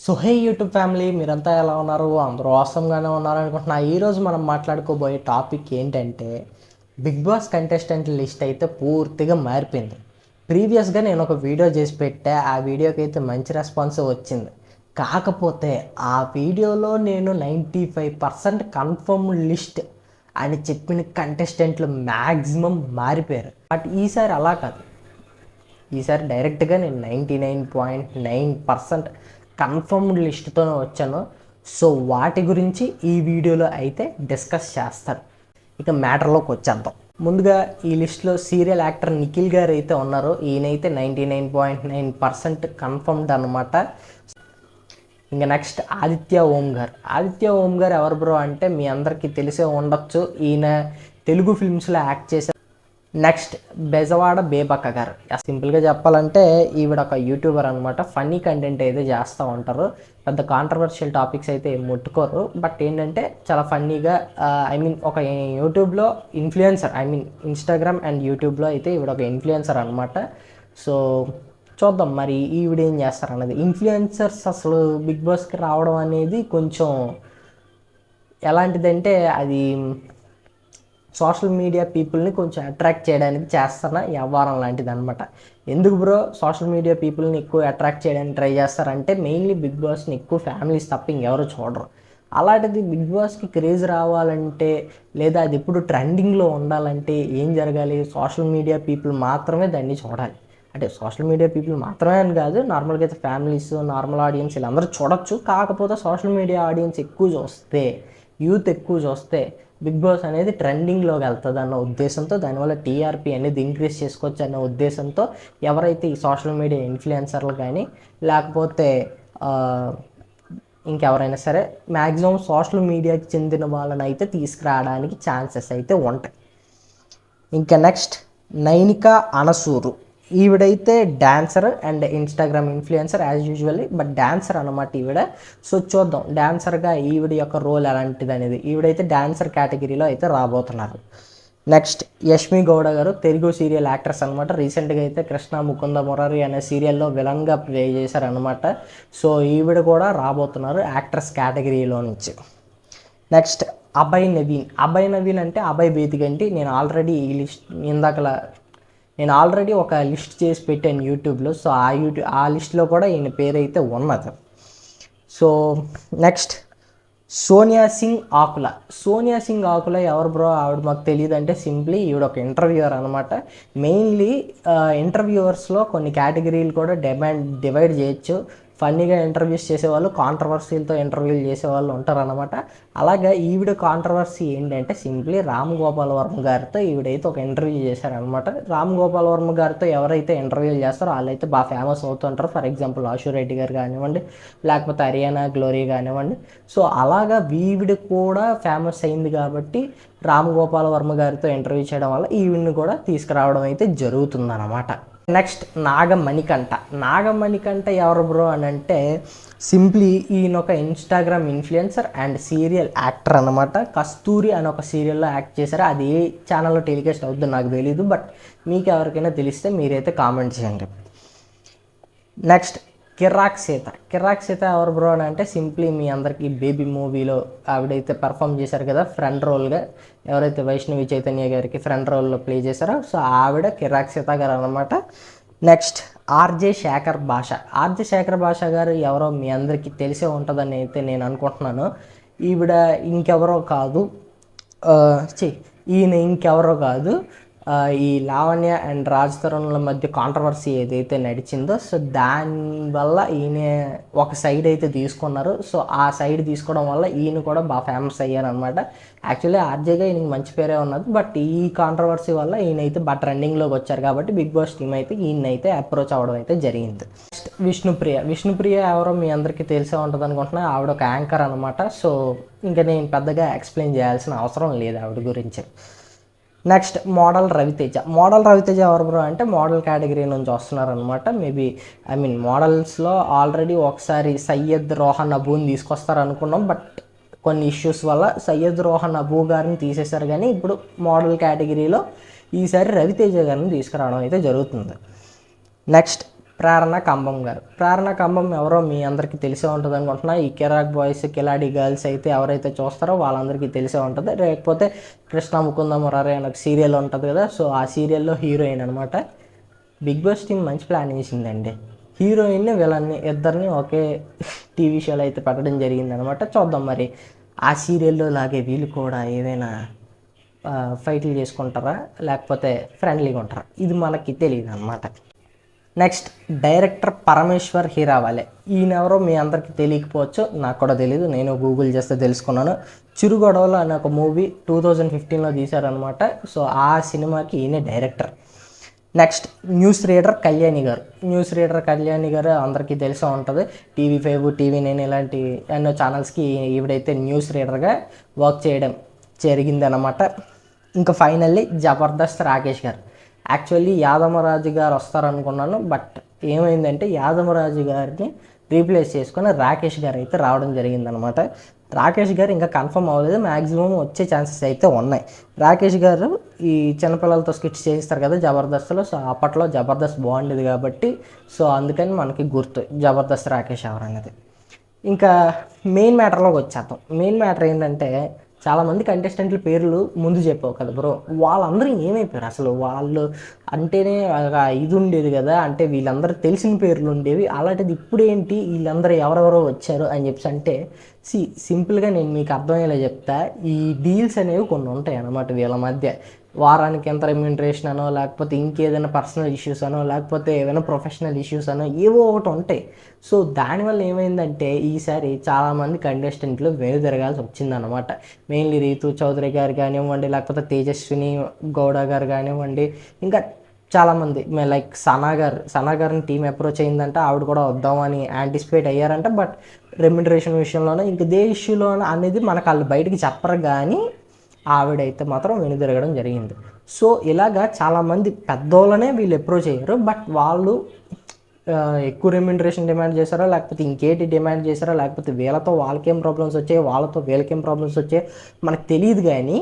So hey YouTube family, మీరంతా ఎలా ఉన్నారు? అందరూ ఆసమ్గానే ఉన్నారు అనుకుంటున్నా. ఈరోజు మనం మాట్లాడుకోబోయే టాపిక్ ఏంటంటే, బిగ్ బాస్ కంటెస్టెంట్ లిస్ట్ అయితే పూర్తిగా మారిపోయింది. ప్రీవియస్గా నేను ఒక వీడియో చేసి పెట్టా. ఆ వీడియోకి అయితే మంచి రెస్పాన్స్ వచ్చింది. కాకపోతే ఆ వీడియోలో నేను 95% కన్ఫర్మ్ లిస్ట్ అని చెప్పిన కంటెస్టెంట్లు మ్యాక్సిమం మారిపోయారు. బట్ ఈసారి అలా కాదు. ఈసారి డైరెక్ట్గా నేను 99.9% కన్ఫర్మ్డ్ లిస్ట్తోనే వచ్చాను. సో వాటి గురించి ఈ వీడియోలో అయితే డిస్కస్ చేస్తాను. ఇక మ్యాటర్లోకి వచ్చేద్దాం. ముందుగా ఈ లిస్ట్లో సీరియల్ యాక్టర్ నిఖిల్ గారు అయితే ఉన్నారు. ఈయనైతే 99.9% కన్ఫర్మ్డ్ అనమాట. ఇంకా నెక్స్ట్ ఆదిత్య ఓం గారు. ఆదిత్య ఓం గారు ఎవరు బ్రో అంటే మీ అందరికీ తెలిసే ఉండొచ్చు. ఈయన తెలుగు ఫిల్మ్స్లో యాక్ట్ చేశారు. నెక్స్ట్ బెజవాడ బేబక్క గారు. సింపుల్గా చెప్పాలంటే ఈవిడ ఒక యూట్యూబర్ అనమాట. ఫన్నీ కంటెంట్ అయితే చేస్తూ ఉంటారు. పెద్ద కాంట్రవర్షియల్ టాపిక్స్ అయితే ముట్టుకోరు. బట్ ఏంటంటే చాలా ఫన్నీగా ఒక యూట్యూబ్లో ఇన్ఫ్లుయెన్సర్, ఇన్స్టాగ్రామ్ అండ్ యూట్యూబ్లో అయితే ఈవిడ ఒక ఇన్ఫ్లుయెన్సర్ అనమాట. సో చూద్దాం మరి ఈవిడ ఏం చేస్తారన్నది. ఇన్ఫ్లుయెన్సర్స్ అసలు బిగ్ బాస్కి రావడం అనేది కొంచెం ఎలాంటిదంటే అది సోషల్ మీడియా పీపుల్ని కొంచెం అట్రాక్ట్ చేయడానికి చేస్తున్న వ్యవహారం లాంటిది అనమాట. ఎందుకు బ్రో సోషల్ మీడియా పీపుల్ని ఎక్కువ అట్రాక్ట్ చేయడానికి ట్రై చేస్తారంటే మెయిన్లీ బిగ్ బాస్ని ఎక్కువ ఫ్యామిలీస్ తప్ప ఇంకెవరు చూడరు. అలాంటిది బిగ్ బాస్కి క్రేజ్ రావాలంటే లేదా అది ఎప్పుడు ట్రెండింగ్లో ఉండాలంటే ఏం జరగాలి? సోషల్ మీడియా పీపుల్ మాత్రమే దాన్ని చూడాలి. అంటే సోషల్ మీడియా పీపుల్ మాత్రమే అని కాదు, నార్మల్గా అయితే ఫ్యామిలీస్, నార్మల్ ఆడియన్స్ వీళ్ళందరూ చూడొచ్చు. కాకపోతే సోషల్ మీడియా ఆడియన్స్ ఎక్కువ చూస్తే, యూత్ ఎక్కువ చూస్తే బిగ్ బాస్ అనేది ట్రెండింగ్లోకి వెళ్తుంది అన్న ఉద్దేశంతో, దానివల్ల టీఆర్పీ అనేది ఇంక్రీజ్ చేసుకోవచ్చు అన్న ఉద్దేశంతో ఎవరైతే ఈ సోషల్ మీడియా ఇన్ఫ్లుయెన్సర్లు కానీ లేకపోతే ఇంకెవరైనా సరే మ్యాక్సిమం సోషల్ మీడియాకి చెందిన వాళ్ళని అయితే తీసుకురావడానికి ఛాన్సెస్ అయితే ఉంటాయి. ఇంకా నెక్స్ట్ నైనిక అనసూరు. ఈవిడైతే dancer and Instagram influencer as usually, but dancer అనమాట ఈవిడ. సో చూద్దాం డాన్సర్గా ఈవిడ యొక్క రోల్ ఎలాంటిది అనేది. ఈవిడైతే డాన్సర్ కేటగిరీలో అయితే రాబోతున్నారు. నెక్స్ట్ యష్మి గౌడ గారు, తెలుగు సీరియల్ యాక్ట్రెస్ అనమాట. రీసెంట్గా అయితే కృష్ణ ముకుంద మురారి అనే సీరియల్లో విలన్గా ప్లే చేశారనమాట. సో ఈవిడ కూడా రాబోతున్నారు యాక్ట్రెస్ కేటగిరీలో నుంచి. నెక్స్ట్ అభయ్ నవీన్. అభయ్ నవీన్ అంటే అభయ్ బేతిగంటి. నేను ఆల్రెడీ ఒక లిస్ట్ చేసి పెట్టాను యూట్యూబ్లో. సో ఆ లిస్ట్లో కూడా ఈయన పేరు అయితే ఉన్నది. సో నెక్స్ట్ సోనియా సింగ్ ఆకుల. సోనియా సింగ్ ఆకుల ఎవరు బ్రో? ఆవిడ మాకు తెలియదు అంటే సింప్లీ ఈవిడ ఒక ఇంటర్వ్యూయర్ అనమాట. మెయిన్లీ ఇంటర్వ్యూవర్స్లో కొన్ని కేటగిరీలు కూడా డివైడ్ చేయొచ్చు. ఫన్నీగా ఇంటర్వ్యూస్ చేసేవాళ్ళు, కాంట్రవర్సీలతో ఇంటర్వ్యూలు చేసేవాళ్ళు ఉంటారనమాట. అలాగే ఈవిడ కాంట్రవర్సీ ఏంటంటే సింప్లీ రామ్ గోపాల్ వర్మ గారితో ఈవిడైతే ఒక ఇంటర్వ్యూ చేశారనమాట. రామ్ గోపాల్ వర్మ గారితో ఎవరైతే ఇంటర్వ్యూలు చేస్తారో వాళ్ళైతే బాగా ఫేమస్ అవుతుంటారు. ఫర్ ఎగ్జాంపుల్ ఆశురెడ్డి గారు కానివ్వండి, లేకపోతే హరియానా గ్లోరీ కానివ్వండి. సో అలాగా ఈవిడ కూడా ఫేమస్ అయింది కాబట్టి రామ్ గోపాల్ వర్మ గారితో ఇంటర్వ్యూ చేయడం వల్ల ఈవిడ్ని కూడా తీసుకురావడం అయితే జరుగుతుందన్నమాట. నెక్స్ట్ నాగమణికంఠ. నాగమణికంఠ ఎవరు బ్రో అని అంటే సింప్లీ ఈయన ఒక Instagram influencer and serial actor అనమాట. కస్తూరి అని ఒక సీరియల్లో యాక్ట్ చేశారు. అది ఏ ఛానల్లో టెలికాస్ట్ అవుతుందో నాకు తెలీదు, బట్ మీకు ఎవరికైనా తెలిస్తే మీరైతే కామెంట్ చేయండి. నెక్స్ట్ కిరాక్ సీత. కిరాక్ సీత ఎవరు బ్రో అని అంటే సింప్లీ మీ అందరికీ బేబీ మూవీలో ఆవిడైతే పర్ఫామ్ చేశారు కదా ఫ్రంట్ రోల్గా, ఎవరైతే వైష్ణవి చైతన్య గారికి ఫ్రంట్ రోల్లో ప్లే చేశారో సో ఆవిడ కిరాక్ సీత గారు అనమాట. నెక్స్ట్ ఆర్జే శేఖర్ భాష. ఆర్జే శేఖర్ భాష గారు ఎవరో మీ అందరికీ తెలిసే ఉంటుందని అయితే నేను అనుకుంటున్నాను. ఈవిడ ఇంకెవరో కాదు, ఈయన ఇంకెవరో కాదు, ఈ లావణ్య అండ్ రాజ్ తరుణ్ల మధ్య కాంట్రవర్సీ ఏదైతే నడిచిందో సో దానివల్ల ఈయన ఒక సైడ్ అయితే తీసుకున్నారు. సో ఆ సైడ్ తీసుకోవడం వల్ల ఈయన కూడా బాగా ఫేమస్ అయ్యారనమాట. యాక్చువల్లీ ఆర్జేగా ఈయనకి మంచి పేరే ఉన్నది, బట్ ఈ కాంట్రవర్సీ వల్ల ఈయనైతే ట్రెండింగ్లోకి వచ్చారు కాబట్టి బిగ్ బాస్ టీమ్ అయితే ఈయనైతే అప్రోచ్ అవ్వడం అయితే జరిగింది. నెక్స్ట్ విష్ణుప్రియ. విష్ణుప్రియ ఎవరో మీ అందరికీ తెలిసే ఉంటుంది అనుకుంటున్నా. ఆవిడ ఒక యాంకర్ అనమాట. సో ఇంకా నేను పెద్దగా ఎక్స్ప్లెయిన్ చేయాల్సిన అవసరం లేదు ఆవిడ గురించి. Next model Ravi Teja. Model Ravi Teja ఎవరు బ్రో అంటే మోడల్ కేటగిరీ నుంచి వస్తున్నారనమాట. మేబీ మోడల్స్లో ఆల్రెడీ ఒకసారి సయ్యద్ రోహన్ అబూని తీసుకొస్తారనుకున్నాం, బట్ కొన్ని ఇష్యూస్ వల్ల సయ్యద్ రోహన్ అబూ గారిని తీసేశారు. కానీ ఇప్పుడు మోడల్ కేటగిరీలో ఈసారి రవితేజ గారిని తీసుకురావడం అయితే జరుగుతుంది. నెక్స్ట్ ప్రేరణ కంబం గారు. ప్రేరణ కంబం ఎవరో మీ అందరికీ తెలిసే ఉంటుంది అనుకుంటున్నా. ఈ కిరాక్ బాయ్స్, కిలాడి గర్ల్స్ అయితే ఎవరైతే చూస్తారో వాళ్ళందరికీ తెలిసే ఉంటుంది. లేకపోతే కృష్ణ ముకుంద మురారి అని ఒక సీరియల్ ఉంటుంది కదా, సో ఆ సీరియల్లో హీరోయిన్ అనమాట. బిగ్ బాస్ టీం మంచి ప్లాన్ వేసిందండి. హీరోయిన్ని వీళ్ళని ఇద్దరిని ఒకే టీవీ షోలో అయితే పెట్టడం జరిగిందనమాట. చూద్దాం మరి ఆ సీరియల్లో లాగే వీళ్ళు కూడా ఏదైనా ఫైట్లు చేసుకుంటారా లేకపోతే ఫ్రెండ్లీగా ఉంటారా, ఇది మనకి తెలియదు అనమాట. Next director Parameshwar Hirawale. ఈయనెవరో మీ అందరికీ తెలియకపోవచ్చు, నాకు కూడా తెలియదు, నేను గూగుల్ చేస్తే తెలుసుకున్నాను. చిరుగొడవలు అనే ఒక మూవీ 2015లో తీశారనమాట. సో ఆ సినిమాకి ఈయనే director. Next news reader Kalyani garu. News reader Kalyani గారు అందరికీ తెలిసే ఉంటుంది. TV5, TV9 ఇలాంటి ఎన్నో ఛానల్స్కి ఈవిడైతే న్యూస్ రీడర్గా వర్క్ చేయడం జరిగిందనమాట. ఇంకా ఫైనల్లీ జబర్దస్త్ రాకేష్ గారు. యాక్చువల్లీ యాదమరాజు గారు వస్తారనుకున్నాను, బట్ ఏమైందంటే యాదమరాజు గారిని రీప్లేస్ చేసుకొని రాకేష్ గారు అయితే రావడం జరిగిందనమాట. రాకేష్ గారు ఇంకా కన్ఫర్మ్ అవ్వలేదు, మ్యాక్సిమం వచ్చే ఛాన్సెస్ అయితే ఉన్నాయి. రాకేష్ గారు ఈ చిన్నపిల్లలతో స్కిట్స్ చేయిస్తారు కదా జబర్దస్త్లో, సో అప్పట్లో జబర్దస్త్ బాగుండేది కాబట్టి సో అందుకని మనకి గుర్తు జబర్దస్త్ రాకేష్ ఎవరనేది. ఇంకా మెయిన్ మ్యాటర్లోకి వచ్చేద్దాం. మెయిన్ మ్యాటర్ ఏంటంటే చాలామంది కంటెస్టెంట్ల పేర్లు ముందు చెప్పావు కదా బ్రో, వాళ్ళందరూ ఏమైపోయారు అసలు? వాళ్ళు అంటేనే ఇది ఉండేది కదా, అంటే వీళ్ళందరూ తెలిసిన పేర్లు ఉండేవి, అలాంటిది ఇప్పుడు ఏంటి వీళ్ళందరూ ఎవరెవరో వచ్చారు అని చెప్పి అంటే సింపుల్గా నేను మీకు అర్థమయ్యేలా చెప్తా. ఈ డీల్స్ అనేవి కొన్ని ఉంటాయి అన్నమాట వీళ్ళ మధ్య. వారానికి ఎంత రెమ్యూనరేషన్ అనో, లేకపోతే ఇంకేదైనా పర్సనల్ ఇష్యూస్ అనో, లేకపోతే ఏదైనా ప్రొఫెషనల్ ఇష్యూస్ అనో ఏవో ఒకటి ఉంటాయి. సో దానివల్ల ఏమైందంటే ఈసారి చాలామంది కంటెస్టెంట్లు వెనుదిరగాల్సి వచ్చిందనమాట. మెయిన్లీ రీతు చౌదరి గారు కానివ్వండి, లేకపోతే తేజస్విని గౌడ గారు కానివ్వండి, ఇంకా చాలామంది లైక్ సనా గారిని టీం అప్రోచ్ అయిందంటే ఆవిడ కూడా వద్దామని యాంటిసిపేట్ అయ్యారంట. బట్ రెమ్యూనరేషన్ విషయంలోనే ఇంక దే ఇష్యూలోనే అనేది మనకు వాళ్ళు బయటికి చెప్పరు, కానీ ఆవిడైతే మాత్రం వెనుదిరగడం జరిగింది. సో ఇలాగా చాలామంది పెద్దోళ్ళనే వీళ్ళు అప్రోచ్ అయ్యారు, బట్ వాళ్ళు ఎక్కువ రెమ్యూనరేషన్ డిమాండ్ చేశారో, లేకపోతే ఇంకేటి డిమాండ్ చేశారో, లేకపోతే వీళ్ళతో వాళ్ళకేం ప్రాబ్లమ్స్ వచ్చాయి, వాళ్ళతో వీళ్ళకేం ప్రాబ్లమ్స్ వచ్చాయి మనకు తెలియదు. కానీ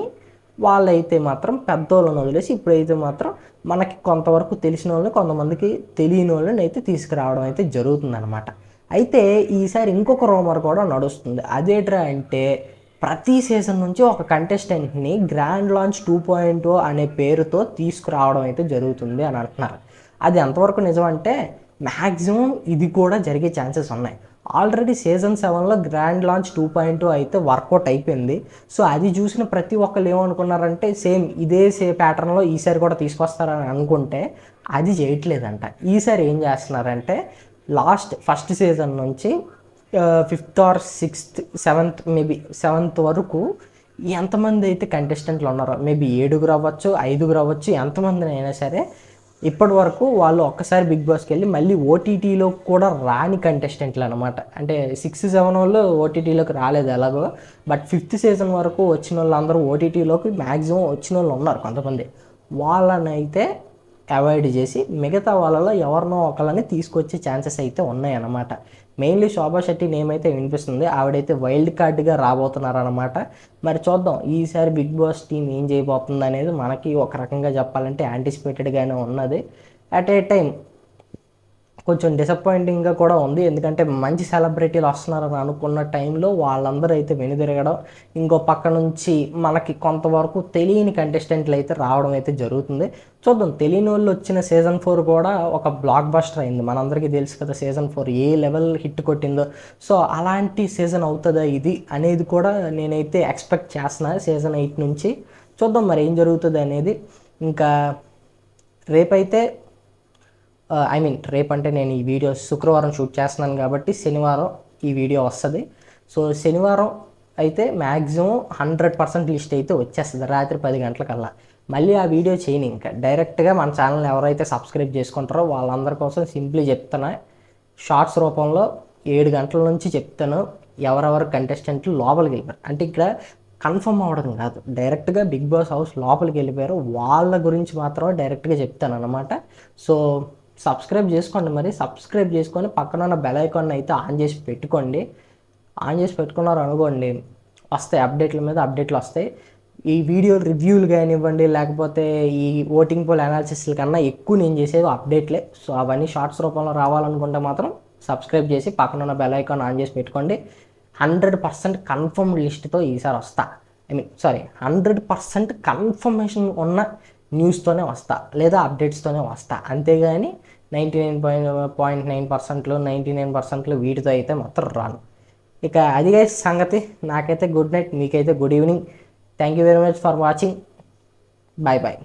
వాళ్ళైతే మాత్రం పెద్దోళ్ళని వదిలేసి ఇప్పుడైతే మాత్రం మనకి కొంతవరకు తెలిసిన వాళ్ళని, కొంతమందికి తెలియని వాళ్ళని అయితే తీసుకురావడం అయితే జరుగుతుందన్నమాట. అయితే ఈసారి ఇంకొక రూమర్ కూడా నడుస్తుంది. అదేట్రా అంటే ప్రతి సీజన్ నుంచి ఒక కంటెస్టెంట్ని గ్రాండ్ లాంచ్ 2.0 అనే పేరుతో తీసుకురావడం అయితే జరుగుతుంది అని అంటున్నారు. అది ఎంతవరకు నిజం అంటే మ్యాక్సిమం ఇది కూడా జరిగే ఛాన్సెస్ ఉన్నాయి. ఆల్రెడీ సీజన్ 7లో గ్రాండ్ లాంచ్ 2.0 అయితే వర్కౌట్ అయిపోయింది. సో అది చూసిన ప్రతి ఒక్కరు ఏమనుకున్నారంటే సేమ్ ఇదే ప్యాటర్న్లో ఈసారి కూడా తీసుకొస్తారని అనుకుంటే అది చేయట్లేదంట. ఈసారి ఏం చేస్తున్నారంటే ఫస్ట్ సీజన్ నుంచి 5th or 6th 7th maybe 7th వరకు ఎంతమంది అయితే కంటెస్టెంట్లు ఉన్నారో, మేబీ 7 అవ్వచ్చు, 5 అవ్వచ్చు, ఎంతమందిని అయినా సరే ఇప్పటి వరకు వాళ్ళు ఒక్కసారి బిగ్ బాస్కి వెళ్ళి మళ్ళీ ఓటీటీలో కూడా రాని కంటెస్టెంట్లు అనమాట. అంటే 6, 7 వాళ్ళు ఓటీటీలోకి రాలేదు ఎలాగో, బట్ 5th సీజన్ వరకు వచ్చిన వాళ్ళు అందరూ ఓటీటీలోకి మ్యాక్సిమం వచ్చిన వాళ్ళు ఉన్నారు కొంతమంది. వాళ్ళనైతే అవాయిడ్ చేసి మిగతా వాళ్ళలో ఎవరినో ఒకళ్ళని తీసుకొచ్చే ఛాన్సెస్ అయితే ఉన్నాయన్నమాట. మెయిన్లీ శోభా శెట్టి నేమ్ అయితే వినిపిస్తుంది, ఆవిడైతే వైల్డ్ కార్డ్గా రాబోతున్నారనమాట. మరి చూద్దాం ఈసారి బిగ్ బాస్ టీం ఏం చేయబోతుంది అనేది మనకి ఒక రకంగా చెప్పాలంటే యాంటిసిపేటెడ్గానే ఉన్నది. అట్ ఏ టైం కొంచెం డిసప్పాయింటింగ్గా కూడా ఉంది, ఎందుకంటే మంచి సెలబ్రిటీలు వస్తున్నారని అనుకున్న టైంలో వాళ్ళందరూ అయితే వెనుదిరగడం, ఇంకో పక్క నుంచి మనకి కొంతవరకు తెలియని కంటెస్టెంట్లు అయితే రావడం అయితే జరుగుతుంది. చూద్దాం. తెలియని వాళ్ళు వచ్చిన సీజన్ 4 కూడా ఒక బ్లాక్ బస్టర్ అయింది, మనందరికీ తెలుసు కదా సీజన్ 4 ఏ లెవెల్ హిట్ కొట్టిందో. సో అలాంటి సీజన్ అవుతుందా ఇది అనేది కూడా నేనైతే ఎక్స్పెక్ట్ చేస్తున్నాను సీజన్ 8 నుంచి. చూద్దాం మరి ఏం జరుగుతుంది అనేది. ఇంకా రేపైతే రేపంటే నేను ఈ వీడియో శుక్రవారం షూట్ చేస్తున్నాను కాబట్టి శనివారం ఈ వీడియో వస్తుంది. సో శనివారం అయితే మ్యాక్సిమం 100% లిస్ట్ అయితే వచ్చేస్తుంది రాత్రి 10 గంటలకల్లా. మళ్ళీ ఆ వీడియో చేయను, ఇంకా డైరెక్ట్గా మన ఛానల్ని ఎవరైతే సబ్స్క్రైబ్ చేసుకుంటారో వాళ్ళందరి కోసం సింప్లీ చెప్తాను, షార్ట్స్ రూపంలో 7 గంటల నుంచి చెప్తాను ఎవరెవరు కంటెస్టెంట్లు లోపలికి వెళ్ళిపోయారు. అంటే ఇక్కడ కన్ఫర్మ్ అవ్వడం కాదు, డైరెక్ట్గా బిగ్ బాస్ హౌస్ లోపలికి వెళ్ళిపోయారు వాళ్ళ గురించి మాత్రమే డైరెక్ట్గా చెప్తాను అనమాట. సో సబ్స్క్రైబ్ చేసుకోండి, మరి సబ్స్క్రైబ్ చేసుకొని పక్కన ఉన్న బెల్ ఐకాన్ అయితే ఆన్ చేసి పెట్టుకోండి. ఆన్ చేసి పెట్టుకున్నారు అనుకోండి వస్తాయి అప్డేట్ల మీద అప్డేట్లు వస్తాయి. ఈ వీడియో రివ్యూలు కానివ్వండి, లేకపోతే ఈ ఓటింగ్ పోల్ అనాలిసిస్ల కన్నా ఎక్కువ నేను చేసేది అప్డేట్లే. సో అవన్నీ షార్ట్స్ రూపంలో రావాలనుకుంటే మాత్రం సబ్స్క్రైబ్ చేసి పక్కన ఉన్న బెల్ ఐకాన్ ఆన్ చేసి పెట్టుకోండి. 100% కన్ఫర్మ్ లిస్ట్తో ఈసారి వస్తా. 100% కన్ఫర్మేషన్ ఉన్న న్యూస్తోనే వస్తా, లేదా అప్డేట్స్తోనే వస్తా. అంతేగాని 99.9%, 99% వీటితో అయితే మొత్తం రాను. ఇక అది సంగతి. నాకైతే గుడ్ నైట్, మీకైతే good evening. Thank you very much for watching. Bye bye.